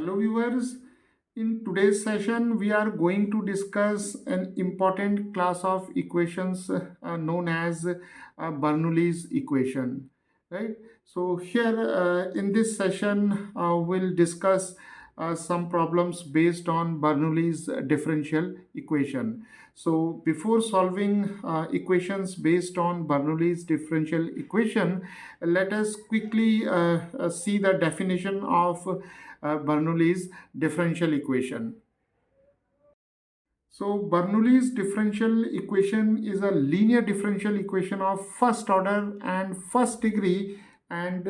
Hello viewers, in today's session we are going to discuss an important class of equations known as Bernoulli's equation, right? So here in this session we'll discuss some problems based on Bernoulli's differential equation. So before solving equations based on Bernoulli's differential equation, let us quickly see the definition of Bernoulli's differential equation. So Bernoulli's differential equation is a linear differential equation of first order and first degree, and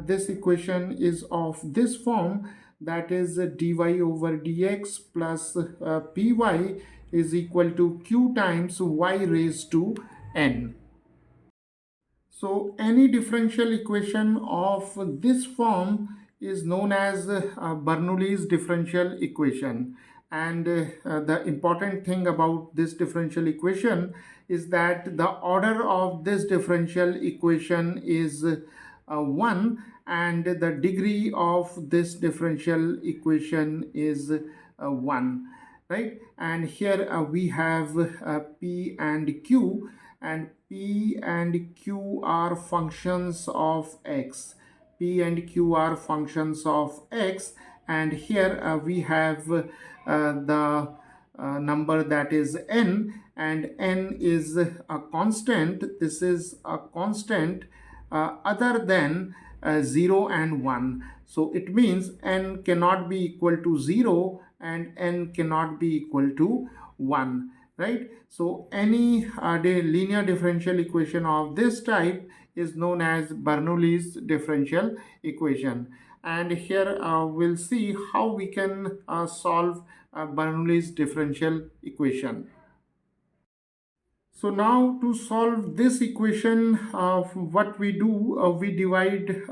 this equation is of this form, that is dy over dx plus py is equal to q times y raised to n. So any differential equation of this form is known as Bernoulli's differential equation. And the important thing about this differential equation is that the order of this differential equation is 1, and the degree of this differential equation is 1, right? And here we have p and q, and p and q are functions of x. P and q are functions of x, and here we have the number that is n, and n is a constant. This is a constant other than 0 and 1. So it means n cannot be equal to 0 and n cannot be equal to 1, right? So any linear differential equation of this type is known as Bernoulli's differential equation. And here we'll see how we can solve Bernoulli's differential equation. So now to solve this equation, what we do, we divide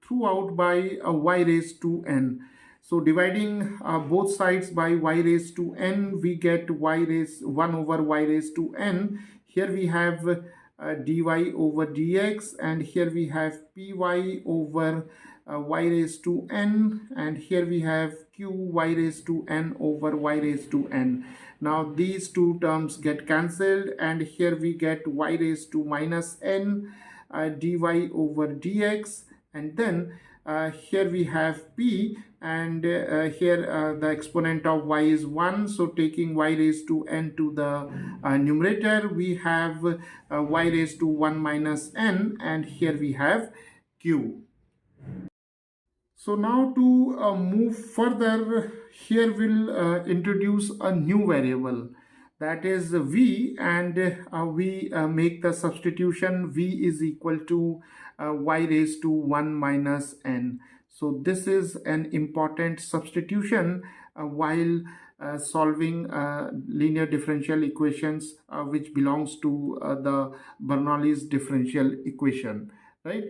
throughout by y raised to n. So dividing both sides by y raised to n, we get y raised 1 over y raised to n. Here we have dy over dx, and here we have py over y raised to n, and here we have q y raised to n over y raised to n. Now these two terms get cancelled, and here we get y raised to minus n dy over dx, and then here we have p, and here the exponent of y is 1, so taking y raised to n to the numerator, we have y raised to 1 minus n, and here we have q. So now to move further, here we'll introduce a new variable, that is v, and we make the substitution v is equal to y raised to 1 minus n. So this is an important substitution while solving linear differential equations which belongs to the Bernoulli's differential equation, right?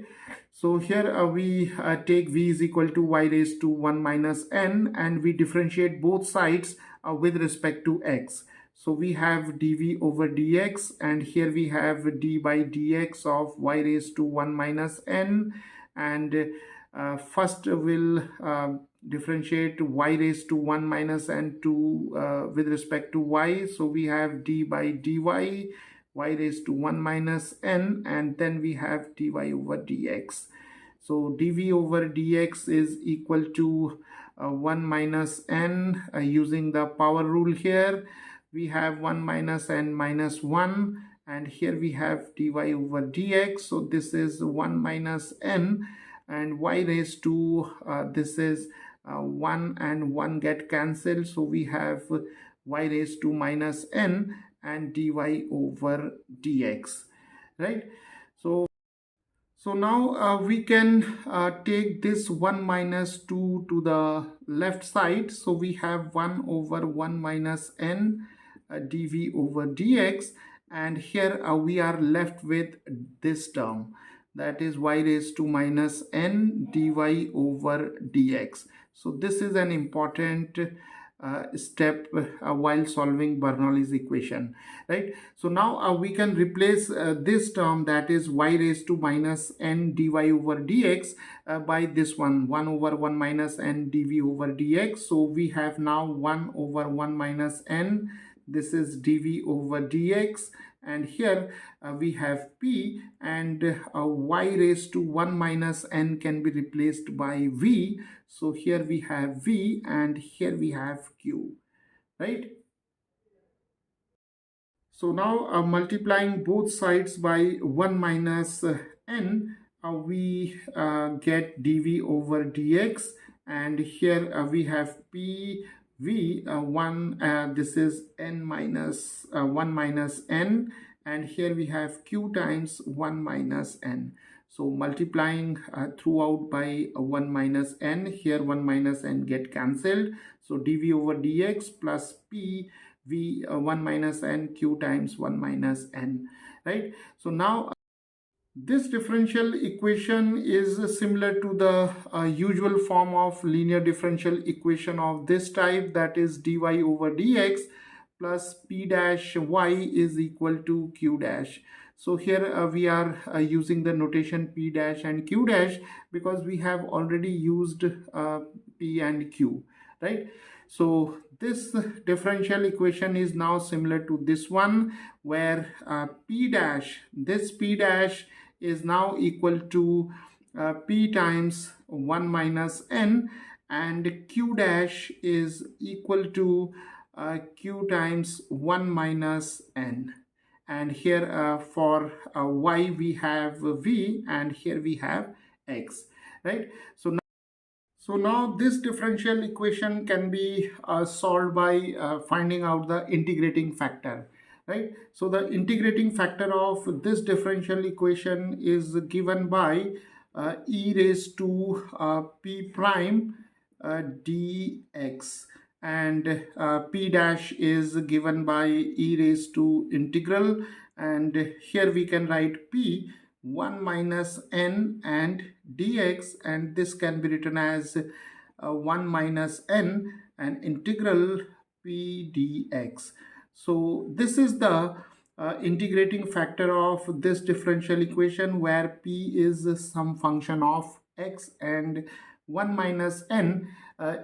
So here we take v is equal to y raised to 1 minus n, and we differentiate both sides with respect to x. So we have dv over dx, and here we have d by dx of y raised to 1 minus n, and first we'll differentiate y raised to 1 minus n to with respect to y. So we have d by dy y raised to 1 minus n, and then we have dy over dx. So dv over dx is equal to 1 minus n using the power rule here. We have 1 minus n minus 1, and here we have dy over dx. So this is 1 minus n, and y raised to this is 1 and 1 get cancelled. So we have y raised to minus n and dy over dx, right? So now we can take this 1 minus 2 to the left side. So we have 1 over 1 minus n dv over dx, and here we are left with this term, that is y raised to minus n dy over dx. So this is an important step while solving Bernoulli's equation, right? So now we can replace this term, that is y raised to minus n dy over dx, by this one, 1 over 1 minus n dv over dx. So we have now 1 over 1 minus n, this is dv over dx, and here we have p, and y raised to 1 minus n can be replaced by v. So here we have v and here we have q, right? So now multiplying both sides by 1 minus n, we get dv over dx, and here we have p v 1, this is n minus 1 minus n, and here we have q times 1 minus n. So multiplying throughout by 1 minus n, here 1 minus n get cancelled. So dv over dx plus p v 1 minus n q times 1 minus n, right? So now this differential equation is similar to the usual form of linear differential equation of this type, that is dy over dx plus p dash y is equal to q dash. So here we are using the notation p dash and q dash because we have already used p and q, right? So this differential equation is now similar to this one, where p dash, this p dash is now equal to p times 1 minus n, and q dash is equal to q times 1 minus n. And here for y we have v, and here we have x, right? So now this differential equation can be solved by finding out the integrating factor, right? So the integrating factor of this differential equation is given by e raised to p prime dx, and p dash is given by e raised to integral, and here we can write p 1 minus n and dx, and this can be written as 1 minus n and integral p dx. So this is the integrating factor of this differential equation, where p is some function of x and 1 minus n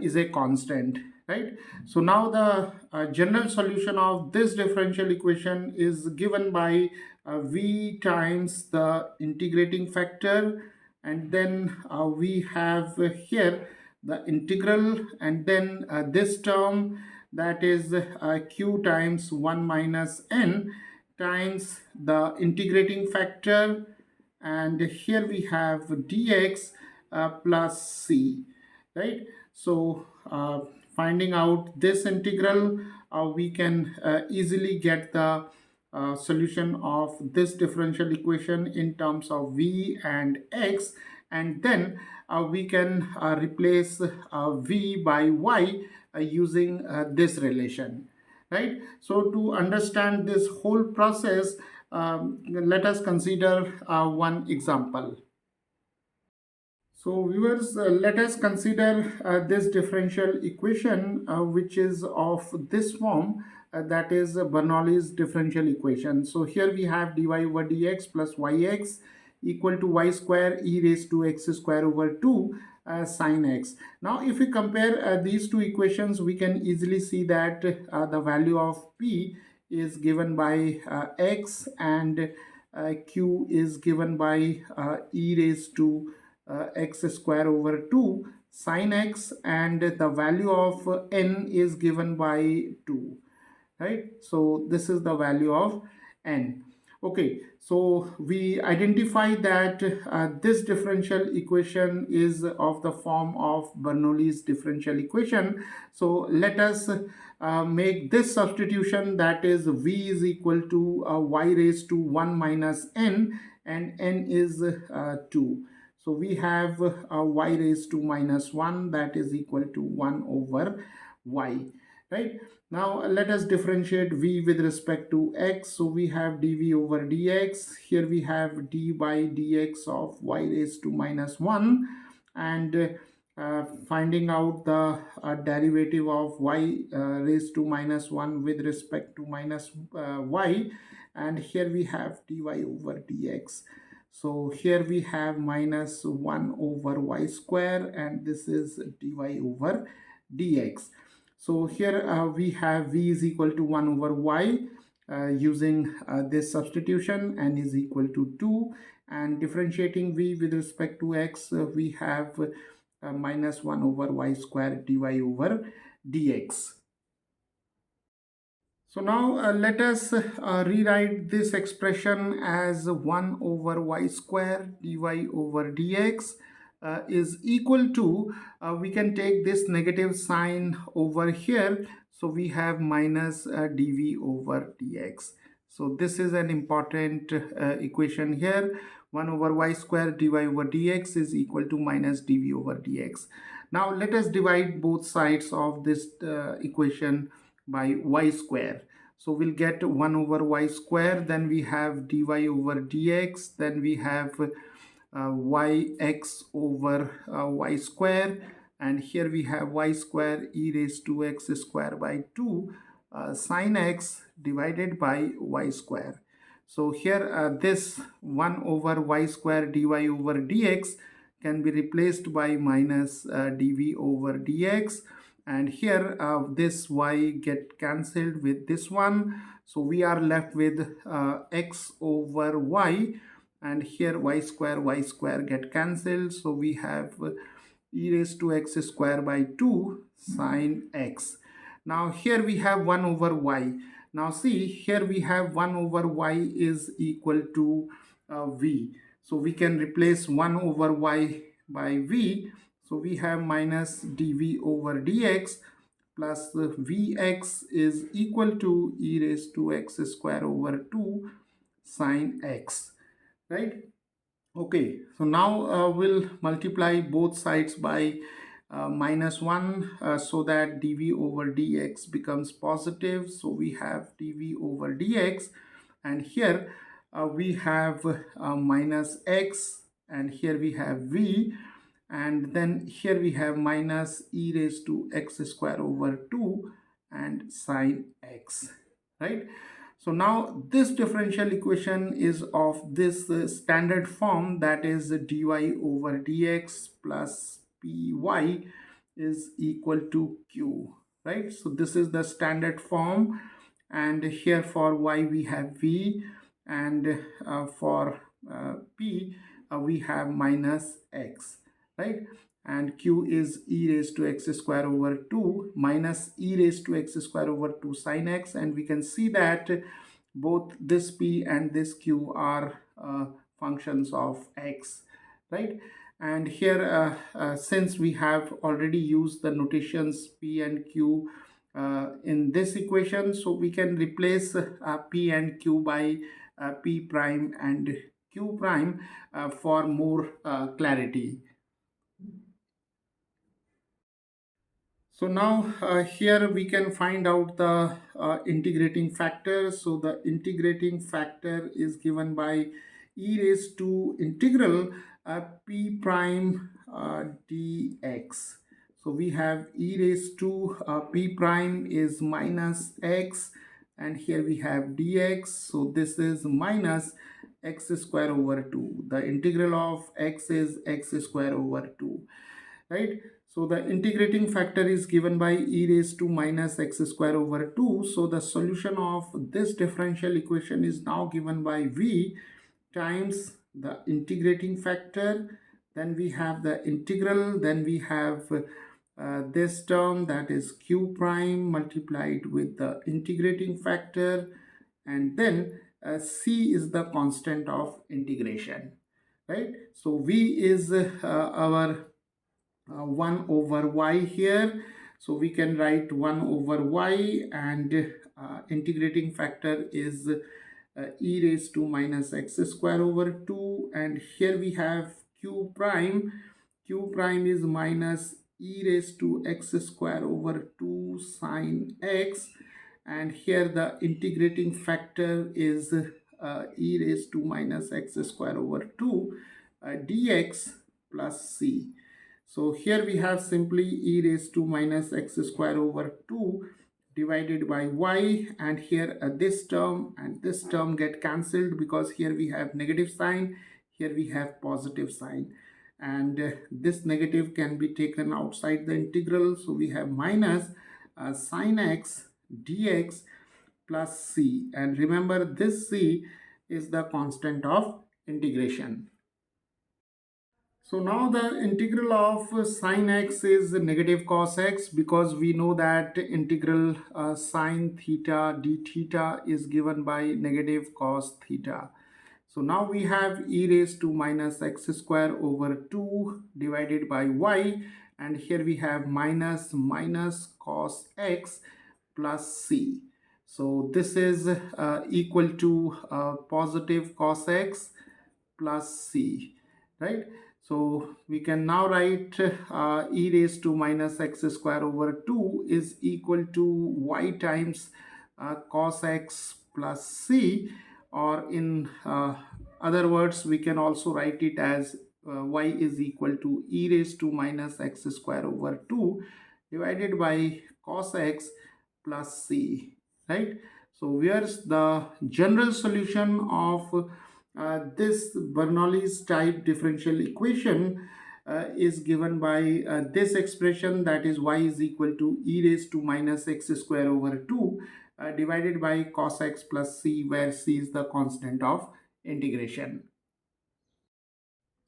is a constant, right? So now the general solution of this differential equation is given by v times the integrating factor, and then we have here the integral, and then this term, that is q times 1 minus n times the integrating factor, and here we have dx plus c, right? So finding out this integral, we can easily get the solution of this differential equation in terms of v and x, and then we can replace v by y using this relation, right? So to understand this whole process, let us consider one example. So viewers, let us consider this differential equation which is of this form, that is Bernoulli's differential equation. So here we have dy over dx plus yx equal to y square e raised to x square over 2 sine x. Now if we compare these two equations, we can easily see that the value of p is given by x, and q is given by e raised to x square over 2 sine x, and the value of n is given by 2, right? So this is the value of n. Okay, so we identify that this differential equation is of the form of Bernoulli's differential equation. So let us make this substitution, that is v is equal to y raised to 1 minus n, and n is 2. So we have y raised to minus 1, that is equal to 1 over y, right? Now let us differentiate v with respect to x. So we have dv over dx. Here we have d by dx of y raised to minus 1, and finding out the derivative of y raised to minus 1 with respect to minus y, and here we have dy over dx. So here we have minus 1 over y square, and this is dy over dx. So here we have v is equal to 1 over y. Using this substitution, n is equal to 2, and differentiating v with respect to x, we have minus 1 over y square dy over dx. So now let us rewrite this expression as 1 over y square dy over dx is equal to, we can take this negative sign over here. So we have minus dv over dx. So this is an important equation here. 1 over y square dy over dx is equal to minus dv over dx. Now let us divide both sides of this equation by y square. So we'll get 1 over y square, then we have dy over dx, then we have yx over y square, and here we have y square e raised to x square by 2 sine x divided by y square. So here this 1 over y square dy over dx can be replaced by minus dv over dx, and here this y get cancelled with this one, so we are left with x over y, and here y square get cancelled, so we have e raised to x square by 2 sine x. Now here we have 1 over y. Now see, here we have 1 over y is equal to v. So we can replace 1 over y by v. So we have minus dv over dx plus vx is equal to e raised to x square over 2 sine x, right? Okay, so now we'll multiply both sides by minus 1 so that dv over dx becomes positive. So we have dv over dx, and here we have minus x, and here we have v, and then here we have minus e raised to x square over 2 and sine x, right? So now this differential equation is of this standard form, that is dy over dx plus py is equal to q, right? So this is the standard form, and here for y we have v, and for p we have minus x, right? And q is e raised to x square over 2 minus e raised to x square over 2 sine x, and we can see that both this p and this q are functions of x, right? And here since we have already used the notations p and q in this equation, so we can replace p and q by p prime and q prime for more clarity. So now here we can find out the integrating factor. So the integrating factor is given by e raised to integral p prime dx. So we have e raised to p prime is minus x, and here we have dx. So this is minus x square over 2. The integral of x is x square over 2, right? So the integrating factor is given by e raised to minus x square over 2. So the solution of this differential equation is now given by v times the integrating factor. Then we have the integral. Then we have this term, that is q prime multiplied with the integrating factor. And then c is the constant of integration, right? So v is our 1 over y here, so we can write 1 over y, and integrating factor is e raised to minus x square over 2, and here we have q prime. Q prime is minus e raised to x square over 2 sine x, and here the integrating factor is e raised to minus x square over 2 dx plus c. So here we have simply e raised to minus x square over 2 divided by y, and here this term and this term get cancelled because here we have negative sign, here we have positive sign, and this negative can be taken outside the integral. So we have minus sine x dx plus c, and remember this c is the constant of integration. So now the integral of sine x is negative cos x, because we know that integral sine theta d theta is given by negative cos theta. So now we have e raised to minus x square over 2 divided by y, and here we have minus cos x plus c. So this is equal to positive cos x plus c, right? So we can now write e raised to minus x square over 2 is equal to y times cos x plus c, or in other words, we can also write it as y is equal to e raised to minus x square over 2 divided by cos x plus c, right? So here's the general solution of this Bernoulli's type differential equation is given by this expression, that is y is equal to e raised to minus x square over 2 divided by cos x plus c, where c is the constant of integration.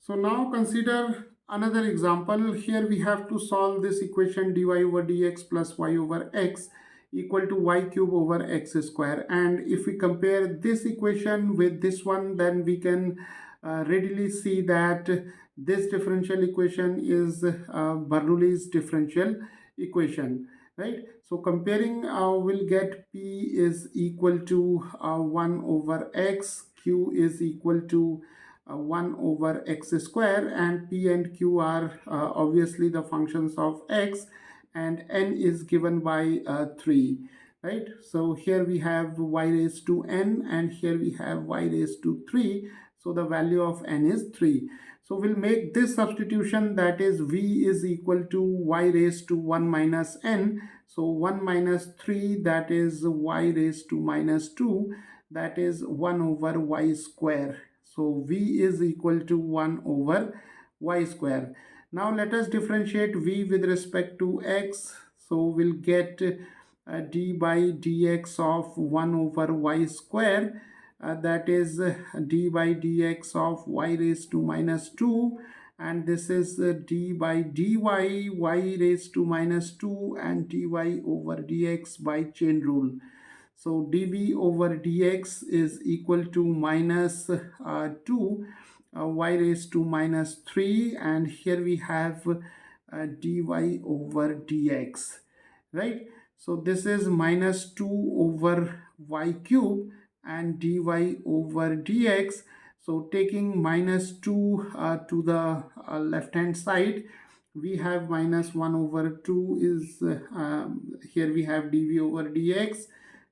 So now consider another example. Here we have to solve this equation dy over dx plus y over x equal to y cube over x square. And if we compare this equation with this one, then we can readily see that this differential equation is Bernoulli's differential equation, right? So comparing, we'll get p is equal to 1 over x, q is equal to 1 over x square, and p and q are obviously the functions of x, and n is given by 3, right? So here we have y raised to n, and here we have y raised to 3. So the value of n is 3. So we'll make this substitution, that is v is equal to y raised to 1 minus n. So 1 minus 3, that is y raised to minus 2, that is 1 over y square. So v is equal to 1 over y square. Now let us differentiate v with respect to x. So we'll get d by dx of 1 over y square. That is d by dx of y raised to minus 2. And this is d by dy, y raised to minus 2, and dy over dx by chain rule. So dv over dx is equal to minus 2 y raised to minus 3, and here we have dy over dx, right? So this is minus 2 over y cube and dy over dx. So taking minus 2 to the left hand side, we have minus 1 over 2 is here we have dv over dx,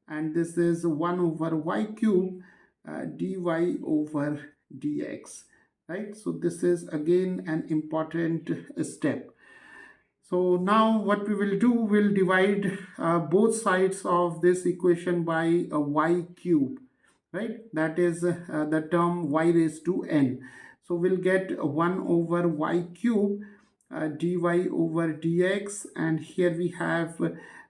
and this is 1 over y cube dy over dx, right? So this is again an important step. So now what we will do, we'll divide both sides of this equation by a y cube, right? That is the term y raised to n. So we'll get 1 over y cube dy over dx, and here we have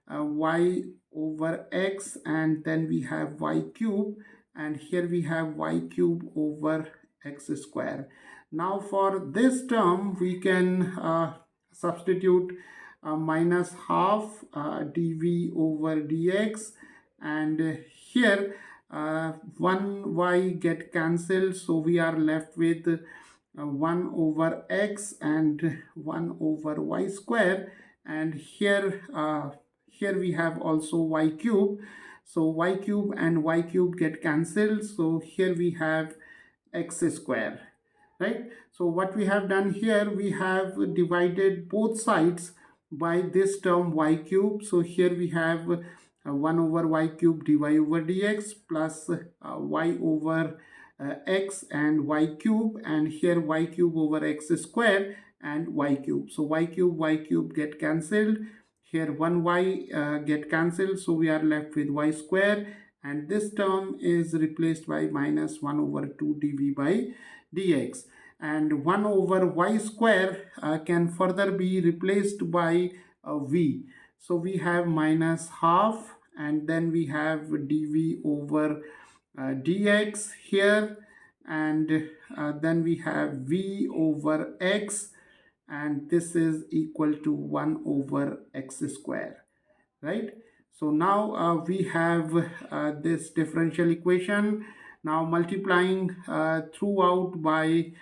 y over x, and then we have y cube, and here we have y cube over x square. Now for this term, we can substitute minus half dv over dx, and here 1y get cancelled, so we are left with 1 over x and 1 over y square, and here here we have also y cube. So y cube and y cube get cancelled, so here we have x square, right? So what we have done here, we have divided both sides by this term y cube. So here we have 1 over y cube dy over dx plus y over x and y cube, and here y cube over x square, and y cube. So y cube get cancelled. Here one y get cancelled, so we are left with y square, and this term is replaced by minus 1 over 2 dv by dx. And 1 over y square can further be replaced by v. So we have minus half, and then we have dv over dx here, and then we have v over x, and this is equal to 1 over x square, right? So now we have this differential equation. Now multiplying throughout by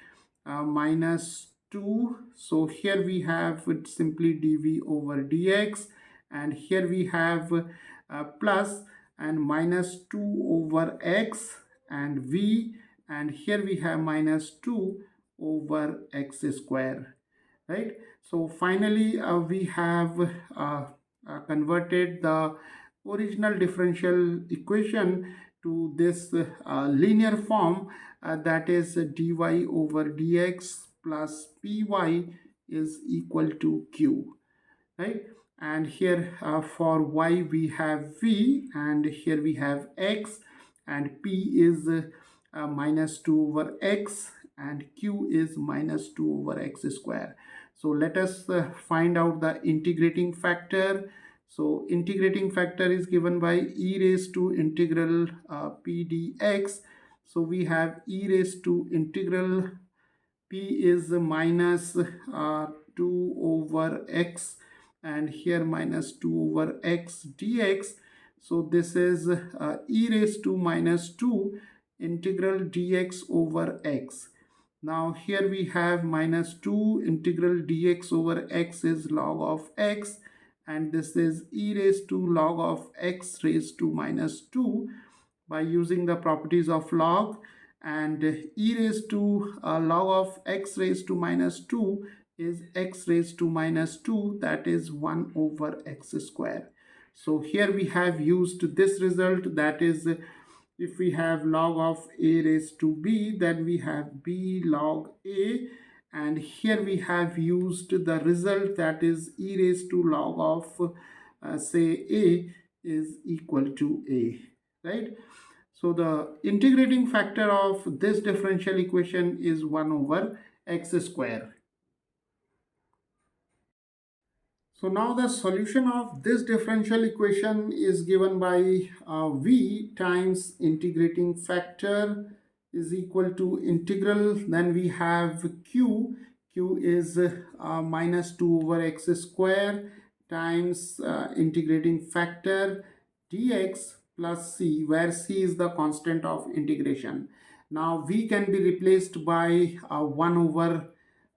minus 2. So here we have it simply dv over dx, and here we have plus and minus 2 over x and v, and here we have minus 2 over x square, right? So finally we have converted the original differential equation to this linear form, that is dy over dx plus py is equal to q, right? And here for y we have v, and here we have x, and p is minus 2 over x, and q is minus 2 over x square. So let us find out the integrating factor. So integrating factor is given by e raised to integral p dx. So we have e raised to integral p is minus 2 over x, and here minus 2 over x dx. So this is e raised to minus 2 integral dx over x. Now here we have minus 2 integral dx over x is log of x, and this is e raised to log of x raised to minus 2 by using the properties of log. And e raised to log of x raised to minus 2 is x raised to minus 2, that is 1 over x square. So here we have used this result, that is if we have log of a raised to b, then we have b log a, and here we have used the result, that is e raised to log of say a is equal to a, right? So the integrating factor of this differential equation is 1 over x square. So now the solution of this differential equation is given by v times integrating factor is equal to integral, then we have q is minus 2 over x square times integrating factor dx plus c, where c is the constant of integration. Now v can be replaced by 1 over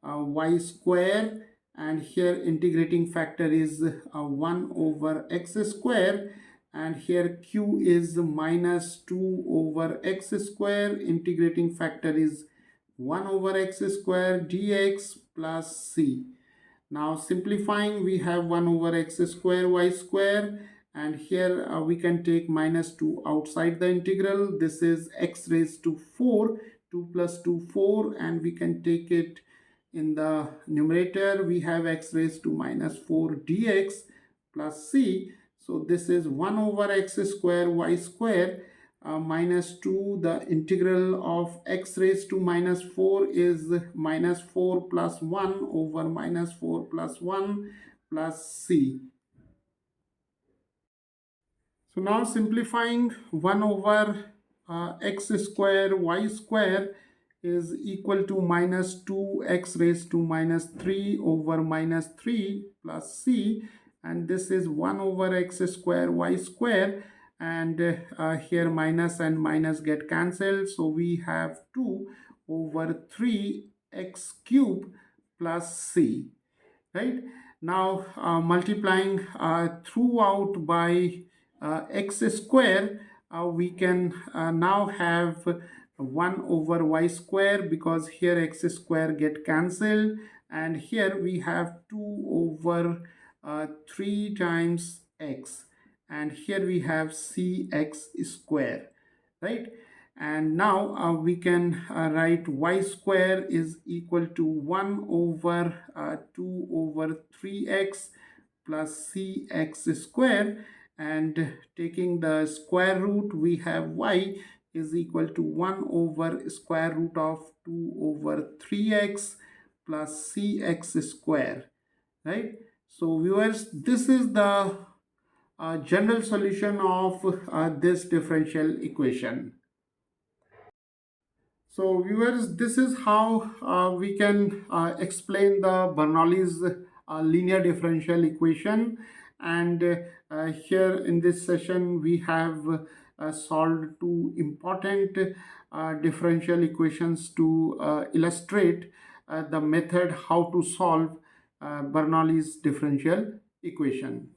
y square, and here integrating factor is 1 over x square, and here q is minus 2 over x square, integrating factor is 1 over x square dx plus c. Now simplifying, we have 1 over x square y square, and here we can take minus 2 outside the integral. This is x raised to 4, 2 plus 2 4, and we can take it in the numerator. We have x raised to minus 4 dx plus c. So this is 1 over x square y square minus 2, the integral of x raised to minus 4 is minus 4 plus 1 over minus 4 plus 1 plus c. So now simplifying, 1 over x square y square is equal to minus 2x raised to minus 3 over minus 3 plus c, and this is 1 over x square y square, and here minus and minus get cancelled, so we have 2 over 3x cube plus c, right? Now multiplying throughout by x square, we can now have 1 over y square, because here x square get cancelled, and here we have 2 over 3 times x, and here we have cx square, right? And now we can write y square is equal to 1 over 2 over 3x plus cx square, and taking the square root we have y is equal to 1 over square root of 2 over 3x plus cx square, right? So viewers, this is the general solution of this differential equation. So viewers, this is how we can explain the Bernoulli's linear differential equation. And here in this session, we have solved two important differential equations to illustrate the method how to solve Bernoulli's differential equation.